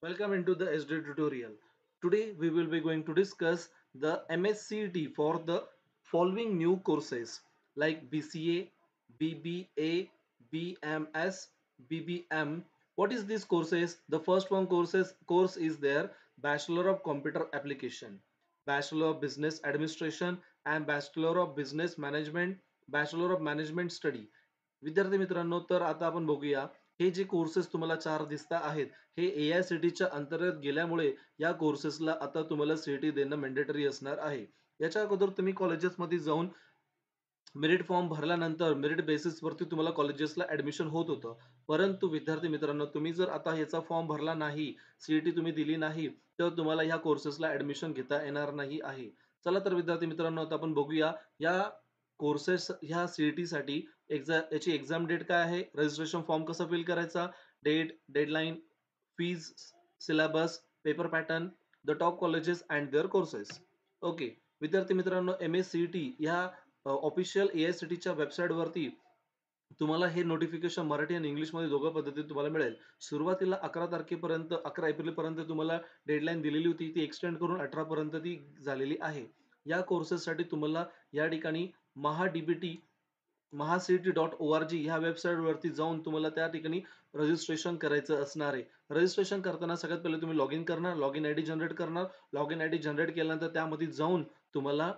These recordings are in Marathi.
Welcome into the SD tutorial. Today we will be going to discuss the MSCT for the following new courses like BCA, BBA, BMS, BBM. What is these courses? The first one course is there Bachelor of Computer Application, Bachelor of Business Administration and Bachelor of Business Management, Bachelor of Management Study. विद्यार्थी मित्रांनो तर आता आपण बघूया हे जे कोर्सेस तुम्हाला चार दिसता आहेत हे AICTEच्या अंतर्गत गेल्यामुळे या कोर्सेसला आता तुम्हाला सीईटी देणं मॅन्डेटरी असणार आहे. याच्या अगोदर तुम्ही कॉलेजेसमध्ये जाऊन मेरिट फॉर्म भरल्यानंतर मेरिट बेसिसवरती तुम्हाला कॉलेजेसला ऍडमिशन होत होतं. परंतु विद्यार्थी मित्रांनो तुम्ही जर आता याचा फॉर्म भरला नाही, सीईटी तुम्ही दिली नाही, तर तुम्हाला ह्या कोर्सेसला ऍडमिशन घेता येणार नाही आहे. चला तर विद्यार्थी मित्रांनो आता आपण बघूया या कोर्सेस ह्या सीईटीसाठी याची एक्झाम डेट काय आहे, रजिस्ट्रेशन फॉर्म कसा फिल करायचा, date, deadline, fees, syllabus, paper pattern, the top colleges and their courses. Okay विद्यार्थी मित्रांनो MSCT ह्या ऑफिशियल AICTEच्या वेबसाईटवरती तुम्हाला हे नोटिफिकेशन मराठी आणि इंग्लिशमध्ये दोघं पद्धतीत तुम्हाला मिळेल. सुरुवातीला 11 तारखेपर्यंत 11 एप्रिलपर्यंत तुम्हाला डेडलाईन दिलेली होती. ती एक्सटेंड करून 18 पर्यंत ती झालेली आहे. या कोर्सेससाठी तुम्हाला या ठिकाणी MahaDBT mahacity.org ह्या वेबसाईटवरती जाऊन तुम्हाला त्या ठिकाणी रजिस्ट्रेशन करायचं असणार आहे. रजिस्ट्रेशन करताना सगळ्यात पहिले तुम्ही लॉग इन करणार, लॉग इन आयडी जनरेट करणार. लॉग इन आयडी जनरेट केल्यानंतर त्यामध्ये जाऊन तुम्हाला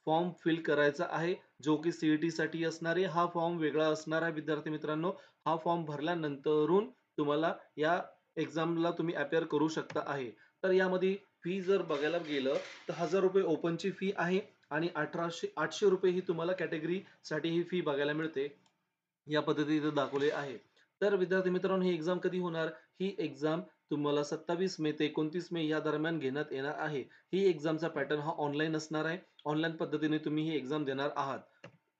फॉर्म फिल करायचा आहे, जो की सीईटीसाठी असणार आहे. हा फॉर्म वेगळा असणार आहे विद्यार्थी मित्रांनो. हा फॉर्म भरल्यानंतरून तुम्हाला या एक्झामला तुम्ही अपिअर करू शकता आहे. तर यामध्ये फी जर बघायला गेलं तर ₹1000 ओपनची फी आहे आणि 800 रुपये ही तुम्हाला कॅटेगरीसाठी ही फी बघायला मिळते. या पद्धतीने दाखवले आहे. तर विद्यार्थी मित्रांनो ही एक्झाम कधी होणार? ही एक्झाम तुम्हाला 27 मे ते 29 मे या दरम्यान घेण्यात येणार आहे. ही एक्झामचा पॅटर्न हा ऑनलाईन असणार आहे. ऑनलाईन पद्धतीने तुम्ही ही एक्झाम देणार आहात.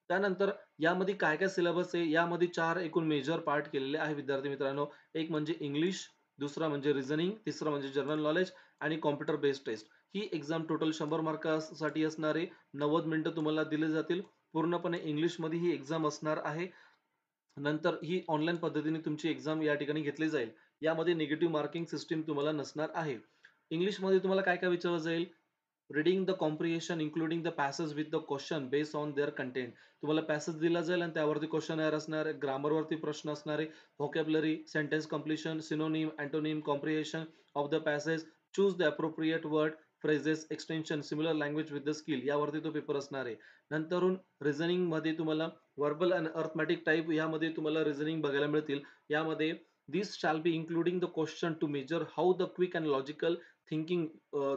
त्यानंतर यामध्ये काय-काय सिलेबस आहे? यामध्ये 4 एकूण मेजर पार्ट केलेले आहे विद्यार्थी मित्रांनो. एक म्हणजे इंग्लिश, दुसरा म्हणजे रिझनिंग, तिसरं म्हणजे जनरल नॉलेज आणि कॉम्प्युटर बेस्ड टेस्ट. ही एक्झाम टोटल 100 मार्कासाठी असणार आहे. 90 मिनिटं तुम्हाला दिले जातील. पूर्णपणे इंग्लिशमध्ये ही एक्झाम असणार आहे. नंतर ही ऑनलाईन पद्धतीने तुमची एक्झाम या ठिकाणी घेतली जाईल. यामध्ये निगेटिव्ह मार्किंग सिस्टम तुम्हाला नसणार आहे. इंग्लिशमध्ये तुम्हाला काय-काय विचारलं जाईल? Reading the comprehension including the passage with the question based on their content. तुम्हाला पॅसेज दिला जाईल आणि त्यावरती क्वेश्चनर असणार आहे. ग्रामरवरती प्रश्न असणार आहे. Vocabulary, sentence completion, synonym, antonym, comprehension of the passage, choose the appropriate word, phrases, extension, similar language with the skill यावरती तो पेपर असणार आहे. नंतरून रिझनिंगमध्ये तुम्हाला व्हर्बल अँड अर्थमॅटिक टाइप यामध्ये तुम्हाला रिझनिंग बघायला मिळतील. यामध्ये this shall be including the question to measure how the quick and logical thinking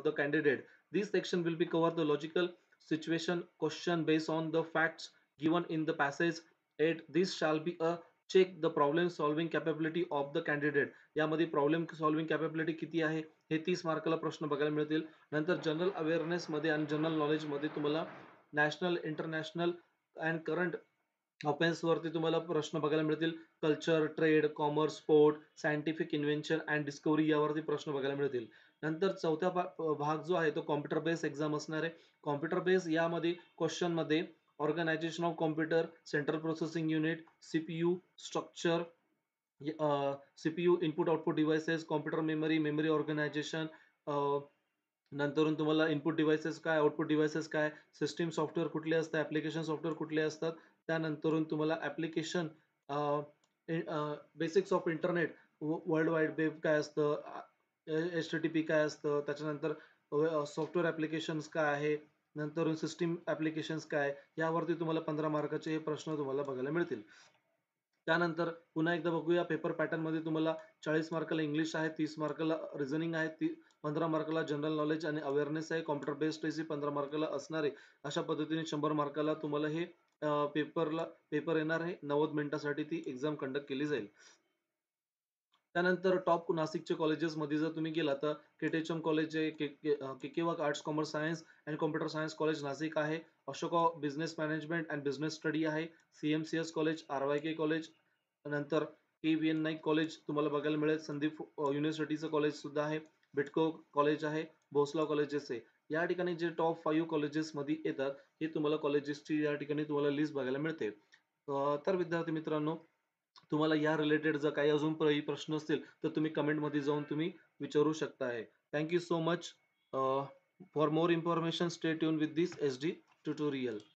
the candidate. This section will be cover the logical situation question based on the facts given in the passage. 8. This shall be a check the problem solving capability of the candidate. यामध्ये प्रॉब्लेम सॉल्विंग कॅपॅबिलिटी किती आहे हे 30 मार्काला प्रश्न बघायला मिळतील. नंतर जनरल अवेअरनेस मध्ये आणि जनरल नॉलेज मध्ये तुम्हाला national, international and current affairs वरती तुम्हाला प्रश्न बघायला मिळतील. Culture, trade, commerce, sport, scientific invention and discovery यावरती प्रश्न बघायला मिळतील. नंतर चौथा भाग जो आहे तो कॉम्प्युटर बेस एक्झाम असणार आहे. कॉम्प्युटर बेस यामध्ये क्वेश्चन मध्ये organisation of computer, central processing unit, CPU structure, CPU input output devices, computer memory, memory organisation, नंतरून तुम्हाला इनपुट डिव्हाइसेस काय, आउटपुट डिव्हाइसेस काय, सिस्टम सॉफ्टवेअर कुठले असतात, ॲप्लिकेशन सॉफ्टवेअर कुठले असतात. त्यानंतरून तुम्हाला application basics of internet, world wide web काय असतं, HTTP काय असतं, त्याच्यानंतर सॉफ्टवेअर ॲप्लिकेशन्स काय आहे, नंतर सिस्टम ॲप्लिकेशन्स काय, यावरती तुम्हाला 15 मार्काचे हे प्रश्न तुम्हाला बघायला मिळतील. त्यानंतर पुन्हा एकदा बघूया पेपर पॅटर्नमध्ये तुम्हाला 40 मार्काला इंग्लिश आहे, 30 मार्काला रिझनिंग आहे, 15 मार्काला जनरल नॉलेज आणि अवेअरनेस आहे, कॉम्प्युटर बेस्ड टेस्ट ही 15 मार्काला असणार आहे. अशा पद्धतीने 100 मार्काला तुम्हाला हे पेपर येणार आहे. 90 मिनिटासाठी ती एक्झाम कंडक्ट केली जाईल. त्यानंतर टॉप नाशिकचे कॉलेजेसमध्ये जर तुम्ही गेला तर केटीएचएम कॉलेज आहे, केकेवाक arts commerce science and computer science college Nashik आहे, Ashoka business management and business study आहे, CMCS कॉलेज, RYK कॉलेज, नंतर KVN नाईक कॉलेज तुम्हाला बघायला मिळेल, संदीप युनिव्हर्सिटीचं कॉलेज सुद्धा आहे, बिटको कॉलेज आहे, भोसला कॉलेजेस आहे. या ठिकाणी जे टॉप 5 कॉलेजेसमध्ये येतात हे तुम्हाला कॉलेजेसची या ठिकाणी तुम्हाला लिस्ट बघायला मिळते. तर विद्यार्थी मित्रांनो तुम्हाला या रिलेटेड जर काही अजून प्रश्न असतील, तर तुम्ही कमेंटमध्ये जाऊन तुम्ही विचारू शकता आहे. Thank you so much. For more information stay tune with this SD tutorial.